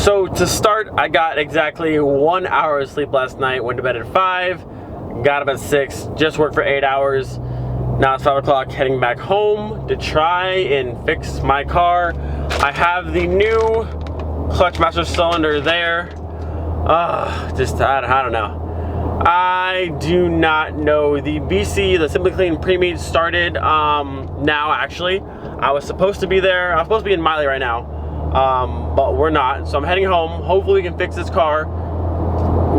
So to start, I got exactly 1 hour of sleep last night. Went to bed at 5, got up at 6, just worked for 8 hours. Now it's 5 o'clock, heading back home to try and fix my car. I have the new clutch master cylinder there. I don't know. I do not know. The BC, the Simply Clean pre-meet started now actually. I was supposed to be there. I was supposed to be in Miley right now. But we're not, so I'm heading home. Hopefully we can fix this car.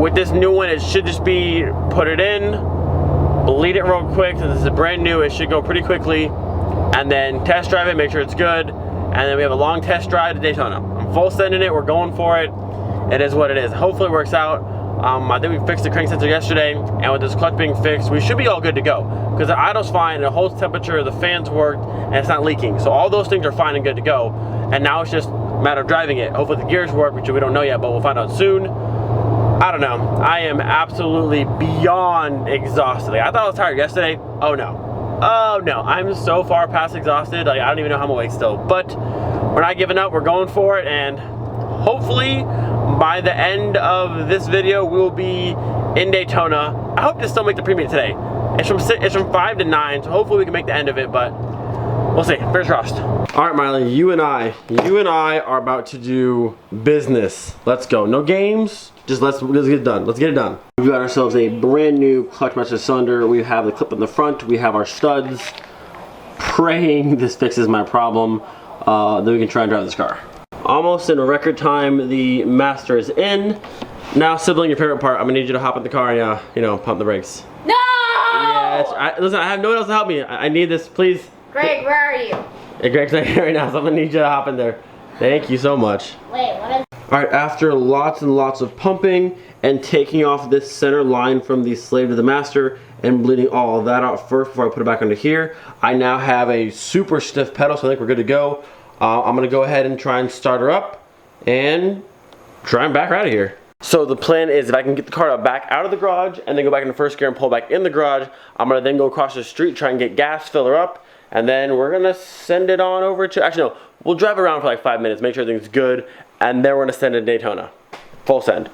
With this new one, it should just be put it in, bleed it real quick. Since this is brand new, it should go pretty quickly, and then test drive it, make sure it's good, and then we have a long test drive to Daytona. I'm full sending it, we're going for it. It is what it is. Hopefully it works out. I think we fixed the crank sensor yesterday, and with this clutch being fixed, we should be all good to go. Because the idle's fine, it holds temperature, the fans worked, and it's not leaking. So all those things are fine and good to go. And now it's just a matter of driving it. Hopefully the gears work, which we don't know yet, but we'll find out soon. I don't know. I am absolutely beyond exhausted. Like, I thought I was tired yesterday. Oh no. Oh no. I'm so far past exhausted. Like, I don't even know how I'm awake still. But we're not giving up. We're going for it, and hopefully by the end of this video we will be in Daytona. I hope to still make the pre-meet today. It's from 5 to 9, so hopefully we can make the end of it, but we'll see. Fingers crossed. All right, Miley, you and I are about to do business. Let's go. No games. Just let's get it done. Let's get it done. We've got ourselves a brand new clutch master cylinder. We have the clip in the front. We have our studs. Praying this fixes my problem. Then we can try and drive this car. Almost in record time, the master is in. Now, sibling, your favorite part. I'm gonna need you to hop in the car and, you know, pump the brakes. No! Yeah, listen, I have no one else to help me. I need this, please. Greg, where are you? Hey, Greg's not here right now, so I'm gonna need you to hop in there. Thank you so much. Wait, what is... Alright, after lots and lots of pumping and taking off this center line from the slave to the master and bleeding all of that out first before I put it back under here, I now have a super stiff pedal, so I think we're good to go. I'm gonna go ahead and try and start her up and try and back her out of here. So the plan is, if I can get the car back out of the garage and then go back into first gear and pull back in the garage, I'm gonna then go across the street, try and get gas, fill her up, and then we're gonna send it on over to, actually no, we'll drive around for like 5 minutes, make sure everything's good, and then we're gonna send it to Daytona. Full send.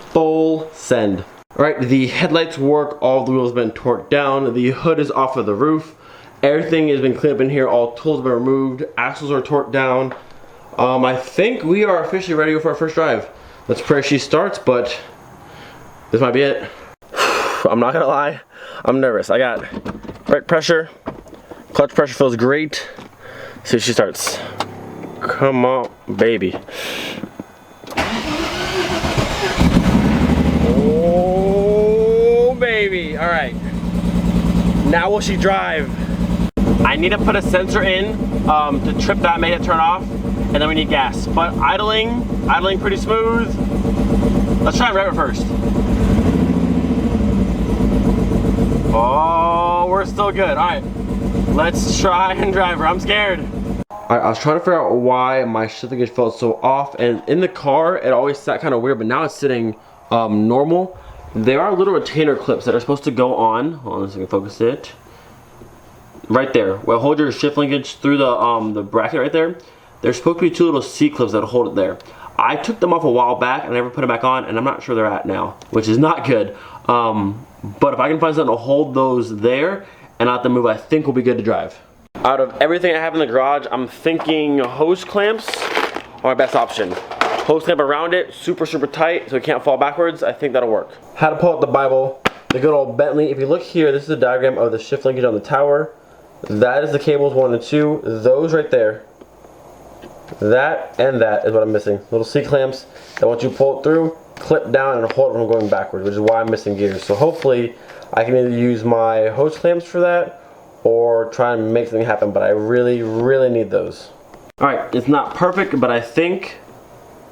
Full send. All right, the headlights work, all of the wheels have been torqued down, the hood is off of the roof, everything has been cleaned up in here, all tools have been removed, axles are torqued down. I think we are officially ready for our first drive. Let's pray she starts, but this might be it. I'm not gonna lie, I'm nervous. I got brake pressure, clutch pressure feels great. See if she starts. Come on, baby. Oh, baby. All right. Now will she drive? I need to put a sensor in to trip that, make it turn off, and then we need gas. But idling pretty smooth. Let's try and rev it first. Oh, we're still good. All right, let's try and drive her. I'm scared. All right, I was trying to figure out why my shifting gauge felt so off, and in the car it always sat kind of weird, but now it's sitting normal. There are little retainer clips that are supposed to go on. Hold on, let's see if I can focus it. Right there. Well, hold your shift linkage through the bracket right there. There's supposed to be 2 little C clips that hold it there. I took them off a while back and I never put them back on, and I'm not sure they're at now, which is not good. But if I can find something to hold those there and not let them move, I think we'll be good to drive. Out of everything I have in the garage, I'm thinking hose clamps are my best option. Hose clamp around it, super tight, so it can't fall backwards. I think that'll work. How to pull out the Bible, the good old Bentley. If you look here, this is a diagram of the shift linkage on the tower. That is the cables 1 and 2. Those right there. That and that is what I'm missing. Little C clamps that once you pull it through, clip down and hold it from going backwards, which is why I'm missing gears. So hopefully I can either use my hose clamps for that or try and make something happen, but I really need those. Alright, it's not perfect, but I think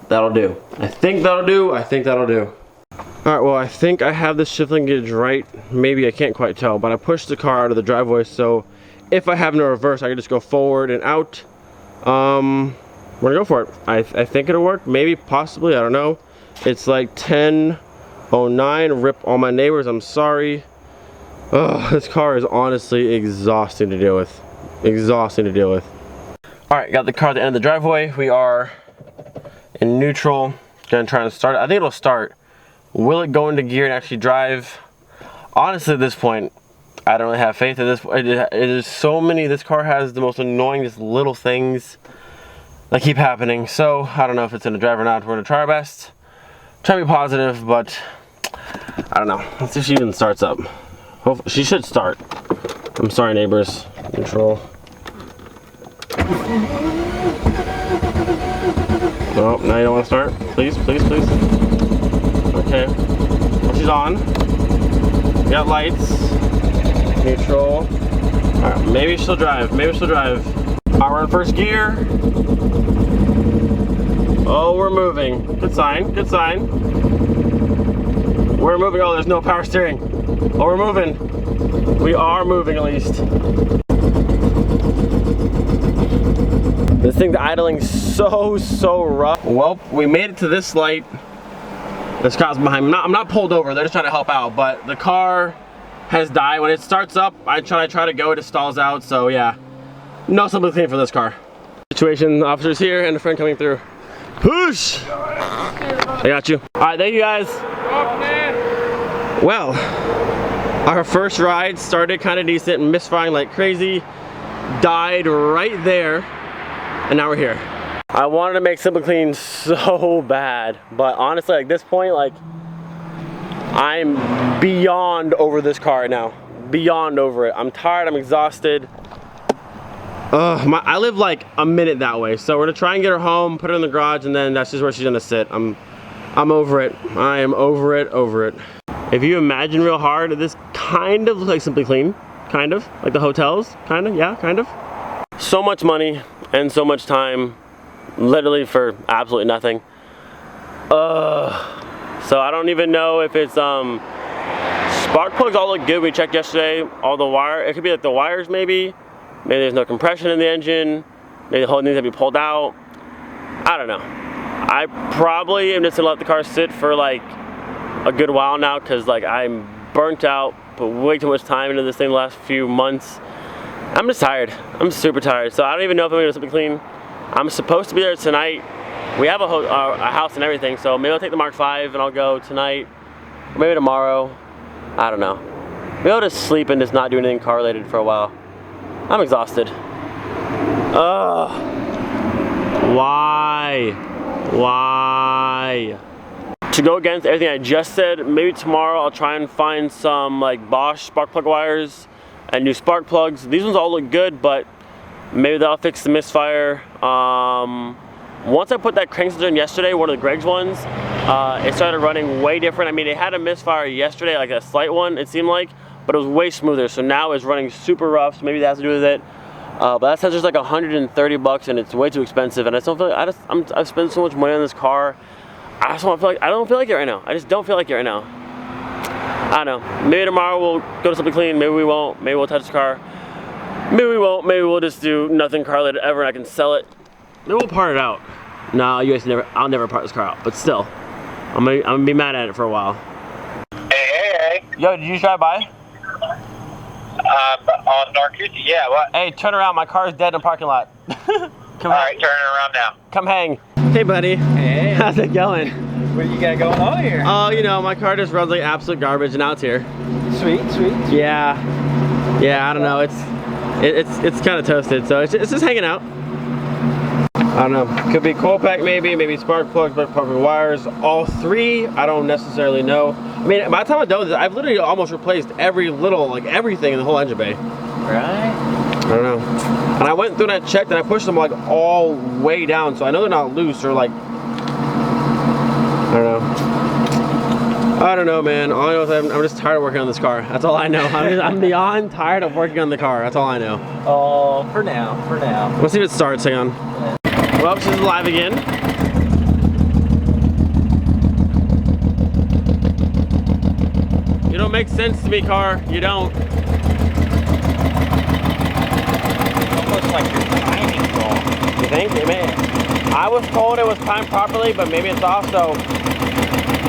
that'll do. I think that'll do. Alright, well, I think I have the shift linkage right. Maybe, I can't quite tell, but I pushed the car out of the driveway, so if I have no reverse, I can just go forward and out. We're gonna go for it. I think it'll work. Maybe, possibly, I don't know. It's like 10:09. Rip all my neighbors, I'm sorry. Oh, this car is honestly exhausting to deal with. Alright, got the car at the end of the driveway. We are in neutral. Gonna try and start it. I think it'll start. Will it go into gear and actually drive? Honestly, at this point, I don't really have faith in this. It is so many. This car has the most annoying, just little things that keep happening. So I don't know if it's gonna drive or not. We're gonna try our best. Try to be positive, but I don't know. Let's see if she even starts up. Hopefully, she should start. I'm sorry, neighbors. Control. Oh, now you don't want to start? Please, please, please. Okay. Well, she's on. We got lights. Neutral. Alright, maybe she'll drive. Maybe she'll drive. Alright, we're in first gear. Oh, we're moving. Good sign. Good sign. We're moving. Oh, there's no power steering. Oh, we're moving. We are moving at least. This thing's idling so rough. Well, we made it to this light. This car's behind me. I'm not pulled over. They're just trying to help out. But the car has died. When it starts up, I try to go. It just stalls out. So yeah, no sympathy for this car. Situation. Officers here and a friend coming through. Push. I got you. All right, thank you guys. Well, our first ride started kind of decent, misfiring like crazy, died right there, and now we're here. I wanted to make Simply Clean so bad, but honestly, at this point, like, I'm beyond over this car right now. Beyond over it. I'm tired, I'm exhausted. I live like a minute that way, so we're gonna try and get her home, put her in the garage, and then that's just where she's gonna sit. I'm over it. I am over it. If you imagine real hard, this kind of looks like Simply Clean. Kind of. Like the hotels. Kind of. Yeah, kind of. So much money and so much time. Literally for absolutely nothing. So I don't even know if it's, spark plugs all look good. We checked yesterday. All the wire, it could be like the wires maybe. Maybe there's no compression in the engine. Maybe the whole needs to be pulled out. I don't know. I probably am just gonna let the car sit for like a good while now, because like I'm burnt out, put way too much time into this thing the last few months. I'm just tired. I'm super tired. So I don't even know if I'm gonna do something clean. I'm supposed to be there tonight. We have a house and everything, so maybe I'll take the Mark V and I'll go tonight, or maybe tomorrow. I don't know. Maybe I'll just sleep and just not do anything car related for a while. I'm exhausted. Why? To go against everything I just said, maybe tomorrow I'll try and find some like Bosch spark plug wires and new spark plugs. These ones all look good, but maybe that'll fix the misfire. Once I put that crank sensor in yesterday, one of the Greg's ones, it started running way different. I mean, it had a misfire yesterday, like a slight one, it seemed like, but it was way smoother. So now it's running super rough, so maybe that has to do with it. But that sensor's like 130 bucks and it's way too expensive. And I just don't feel like, I've spent so much money on this car. I don't feel like it right now. I just don't feel like it right now. I don't know. Maybe tomorrow we'll go to Simply Clean. Maybe we won't. Maybe we'll touch the car. Maybe we won't. Maybe we'll just do nothing car related ever and I can sell it. Maybe we'll part it out. No, you guys I'll never part this car out. But still, I'm gonna be mad at it for a while. Hey. Yo, did you just drive by? On Narcusi, yeah, what? Hey, turn around. My car's dead in the parking lot. Alright, turning around now. Come hang. Hey, buddy. Hey. How's it going? What do you got going on here? Oh, you know, my car just runs like absolute garbage and now it's here. Sweet. Yeah, I don't know. It's kind of toasted, so it's just hanging out. I don't know. Could be coil pack maybe spark plugs, but probably wires. All three, I don't necessarily know. I mean, by the time I'm done with this, I've literally almost replaced everything in the whole engine bay. Right. I don't know. And I went through and I checked and I pushed them like all way down, so I know they're not loose or like, I don't know, man. All I know is I'm just tired of working on this car. That's all I know. I'm beyond tired of working on the car. That's all I know. Oh, for now. Let's see if it starts. Hang on. Well, she's alive again. You don't make sense to me, car. You don't. Almost like your timing's wrong. You think? It may. I was told it was timed properly, but maybe it's off, so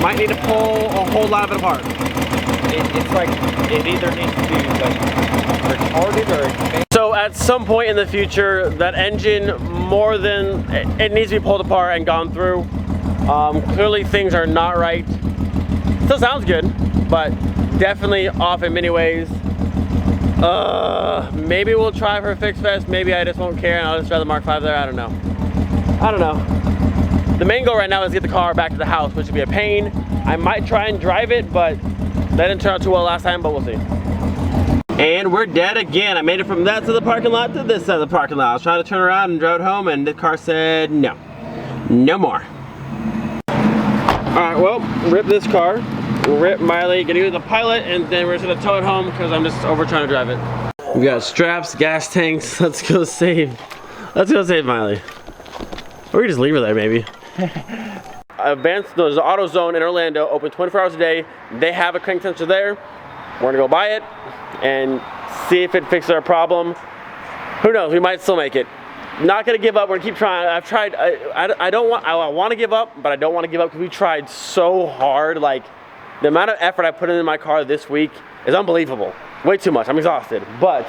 might need to pull a whole lot of it apart. It's like it either needs to be like retarded or. So at some point in the future, that engine, more than it needs to be pulled apart and gone through. Clearly things are not right. Still sounds good, but definitely off in many ways. Maybe we'll try for a fixxfest. Maybe I just won't care and I'll just drive the Mark V there. I don't know. The main goal right now is to get the car back to the house, which would be a pain. I might try and drive it, but that didn't turn out too well last time, but we'll see. And we're dead again. I made it from that side of the parking lot to this side of the parking lot. I was trying to turn around and drive it home, and the car said no. No more. Alright, well, rip this car. Rip Miley, gonna use the Pilot, and then we're just gonna tow it home because I'm just over trying to drive it. We got straps, gas tanks. Let's go save Miley. Or we just leave her there, maybe. Advanced, there's an AutoZone in Orlando, open 24 hours a day. They have a crank sensor there. We're gonna go buy it and see if it fixes our problem. Who knows? We might still make it. Not gonna give up. We're gonna keep trying. I've tried. I want to give up, but I don't want to give up because we tried so hard. Like, the amount of effort I put into my car this week is unbelievable. Way too much. I'm exhausted. But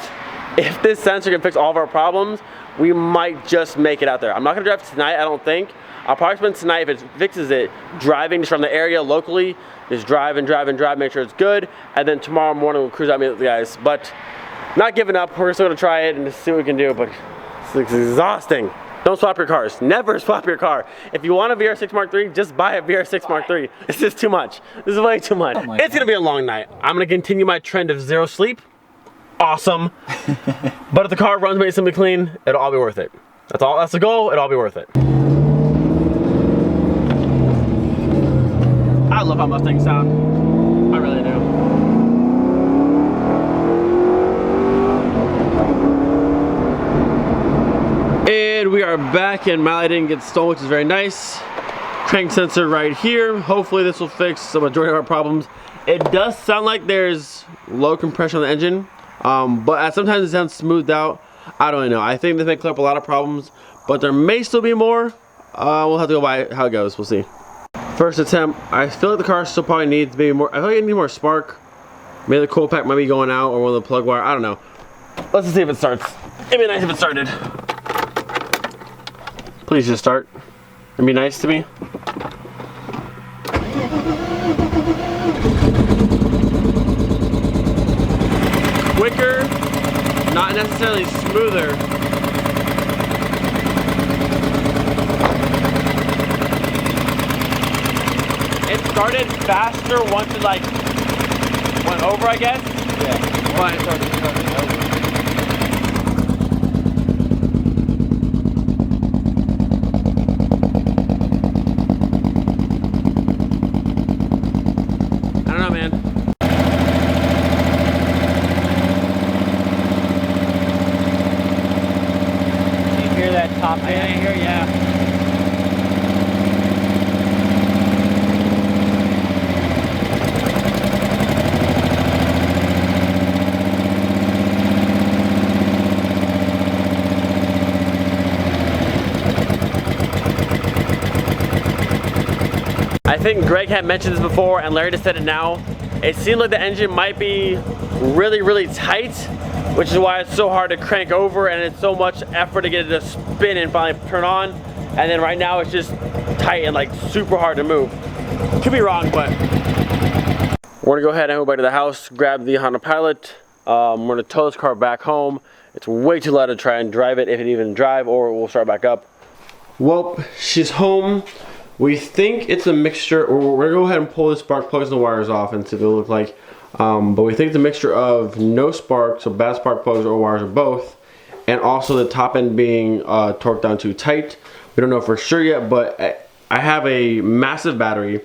if this sensor can fix all of our problems, we might just make it out there. I'm not gonna drive tonight, I don't think. I'll probably spend tonight, if it fixes it, driving just from the area locally. Just drive and drive and drive, make sure it's good. And then tomorrow morning we'll cruise out and meet with the guys. But not giving up. We're still gonna try it and just see what we can do. But it's exhausting. Don't swap your cars. Never swap your car. If you want a VR6 Mark III, just buy a VR6 Mark III. This is too much. This is way too much. Oh, it's gonna be a long night. I'm gonna continue my trend of zero sleep. Awesome. But if the car runs made simply clean, it'll all be worth it. That's the goal. It'll all be worth it. I love how Mustangs sound. I really do. And we are back, and Miley didn't get stolen, which is very nice. Crank sensor right here. Hopefully this will fix the majority of our problems. It does sound like there's low compression on the engine, but sometimes it sounds smoothed out. I don't know. I think this may clear up a lot of problems, but there may still be more. We'll have to go by how it goes. We'll see. First attempt. I feel like the car still probably needs maybe more. I feel like it needs more spark. Maybe the coil pack might be going out, or one of the plug wire. I don't know. Let's just see if it starts. It'd be nice if it started. Please just start. It'd be nice to me. Quicker, not necessarily smoother. It started faster once it like went over, I guess. Yeah. But I don't know, man. You hear that top end? I hear, yeah. I think Greg had mentioned this before, and Larry just said it now. It seemed like the engine might be really, really tight, which is why it's so hard to crank over, and it's so much effort to get it to spin and finally turn on. And then right now it's just tight and like super hard to move. Could be wrong, but we're gonna go ahead and go back to the house, grab the Honda Pilot. We're gonna tow this car back home. It's way too loud to try and drive it, if it even drive, or we'll start back up. Well, she's home. We think it's a mixture, or we're gonna go ahead and pull the spark plugs and the wires off and see what they look like. But we think it's a mixture of no spark, so bad spark plugs or wires, or both, and also the top end being torqued down too tight. We don't know for sure yet, but I have a massive battery,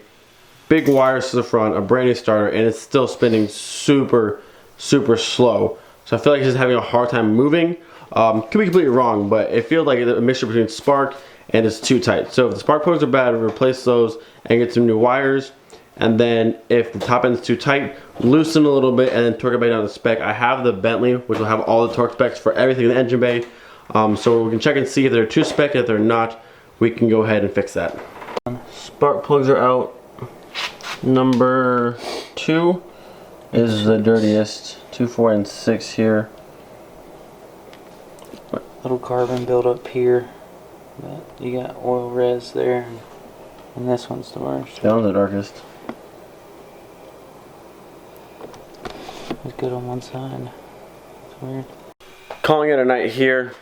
big wires to the front, a brand new starter, and it's still spinning super, super slow. So I feel like it's just having a hard time moving. Could be completely wrong, but it feels like a mixture between spark and it's too tight. So if the spark plugs are bad, replace those and get some new wires. And then if the top end's too tight, loosen a little bit and then torque it back down to spec. I have the Bentley, which will have all the torque specs for everything in the engine bay. So we can check and see if they're to spec. If they're not, we can go ahead and fix that. Spark plugs are out. Number 2 is the dirtiest. 2, 4, and 6 here. Little carbon buildup here. But you got oil res there. And this one's the worst. That one's the darkest. It's good on one side. It's weird. Calling it a night here.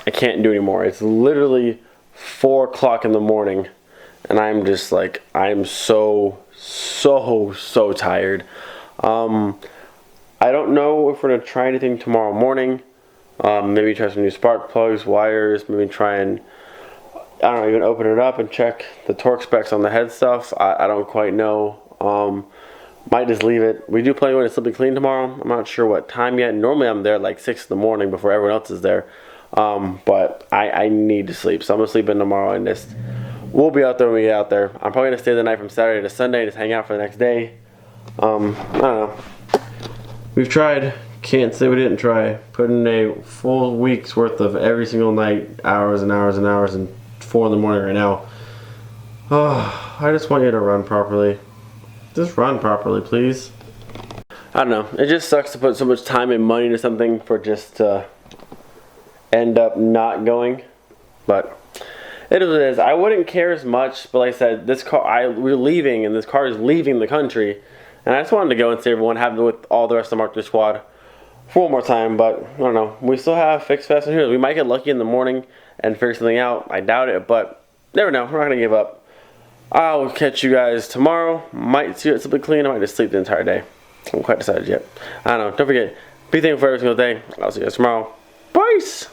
I can't do anymore. It's literally 4 o'clock in the morning. And I'm just like, I'm so tired. I don't know if we're going to try anything tomorrow morning. Maybe try some new spark plugs, wires, maybe try and, I don't know, even open it up and check the torque specs on the head stuff. I don't quite know. Might just leave it. We do plan on Simply Clean tomorrow. I'm not sure what time yet. Normally I'm there like 6 in the morning before everyone else is there. But I need to sleep. So I'm going to sleep in tomorrow and just, we'll be out there when we get out there. I'm probably going to stay the night from Saturday to Sunday, just hang out for the next day. I don't know. We've tried. Can't say we didn't try. Put in a full week's worth of every single night, hours and hours and hours, and 4 in the morning right now. Oh, I just want you to run properly. Just run properly, please. I don't know. It just sucks to put so much time and money into something for just to end up not going. But it is what it is. I wouldn't care as much, but like I said, this car, we're leaving, and this car is leaving the country. And I just wanted to go and see everyone, have it with all the rest of the Mark II squad for one more time. But I don't know. We still have fixxfest in here. We might get lucky in the morning and figure something out. I doubt it, but never know. We're not going to give up. I'll catch you guys tomorrow. Might see you at Simply Clean. I might just sleep the entire day. I haven't quite decided yet. I don't know. Don't forget, be thankful for every single day. I'll see you guys tomorrow. Peace!